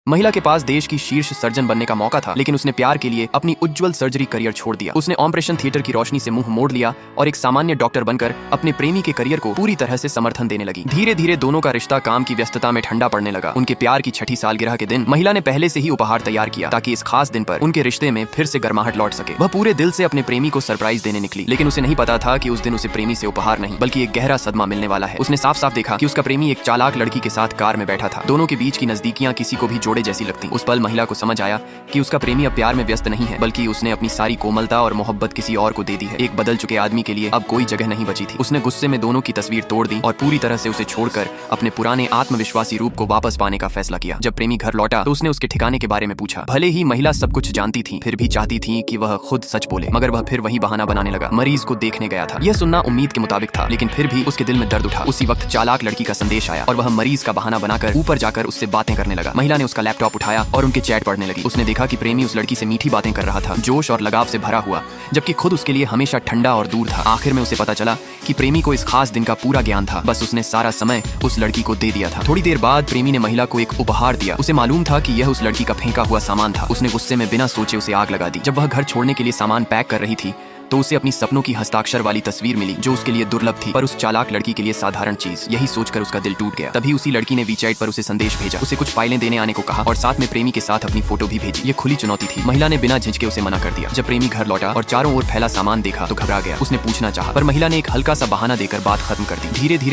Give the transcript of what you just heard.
महिला के पास देश की शीर्ष सर्जन बनने का मौका था, लेकिन उसने प्यार के लिए अपनी उज्जवल सर्जरी करियर छोड़ दिया। उसने ऑपरेशन थिएटर की रोशनी से मुंह मोड़ लिया और एक सामान्य डॉक्टर बनकर अपने प्रेमी के करियर को पूरी तरह से समर्थन देने लगी। धीरे धीरे दोनों का रिश्ता काम की व्यस्तता में ठंडा पड़ने लगा। उनके प्यार की छठी सालगिरह के दिन महिला ने पहले से ही उपहार तैयार किया ताकि इस खास दिन पर उनके रिश्ते में फिर से गर्माहट लौट सके। वह पूरे दिल से अपने प्रेमी को सरप्राइज देने निकली, लेकिन उसे नहीं पता था कि उस दिन उसे प्रेमी से उपहार नहीं बल्कि एक गहरा सदमा मिलने वाला है। उसने साफ साफ देखा कि उसका प्रेमी एक चालाक लड़की के साथ कार में बैठा था। दोनों के बीच की नजदीकियां किसी को भी जोड़े जैसी लगती। उस पल महिला को समझ आया कि उसका प्रेमी अब प्यार में व्यस्त नहीं है, बल्कि उसने अपनी सारी कोमलता और मोहब्बत किसी और को दे दी है। एक बदल चुके आदमी के लिए अब कोई जगह नहीं बची थी। उसने गुस्से में दोनों की तस्वीर तोड़ दी और पूरी तरह से उसे छोड़कर अपने पुराने आत्मविश्वासी रूप को वापस पाने का फैसला किया। जब प्रेमी घर लौटा तो उसने उसके ठिकाने के बारे में पूछा। भले ही महिला सब कुछ जानती थी, फिर भी चाहती थी कि वह खुद सच बोले, मगर वह फिर वही बहाना बनाने लगा। मरीज को देखने गया था। यह सुनना उम्मीद के मुताबिक था, लेकिन फिर भी उसके दिल में दर्द उठा। उसी वक्त चालाक लड़की का संदेश आया और वह मरीज का बहाना बनाकर ऊपर जाकर उससे बातें करने लगा। महिला ने उसका लैपटॉप उठाया और उनके चैट पढ़ने लगी। उसने देखा कि प्रेमी उस लड़की से मीठी बातें कर रहा था, जोश और लगाव से भरा हुआ, जबकि खुद उसके लिए हमेशा ठंडा और दूर था। आखिर में उसे पता चला कि प्रेमी को इस खास दिन का पूरा ज्ञान था, बस उसने सारा समय उस लड़की को दे दिया था। थोड़ी देर बाद प्रेमी ने महिला को एक उपहार दिया। उसे मालूम था कि यह उस लड़की का फेंका हुआ सामान था। उसने गुस्से में बिना सोचे उसे आग लगा दी। जब वह घर छोड़ने के लिए सामान पैक कर रही थी तो उसे अपनी सपनों की हस्ताक्षर वाली तस्वीर मिली, जो उसके लिए दुर्लभ थी, पर उस चालाक लड़की के लिए साधारण चीज। यही सोचकर उसका दिल टूट गया। तभी उसी लड़की ने वीचैट पर उसे संदेश भेजा, उसे कुछ फाइलें देने आने को कहा और साथ में प्रेमी के साथ अपनी फोटो भी भेजी। ये खुली चुनौती थी। महिला ने बिना झिझके उसे मना कर दिया। जब प्रेमी घर लौटा और चारों ओर फैला सामान देखा तो घबरा गया। उसने पूछना चाहा, पर महिला ने एक हल्का सा बहाना देकर बात खत्म कर दी। धीरे धीरे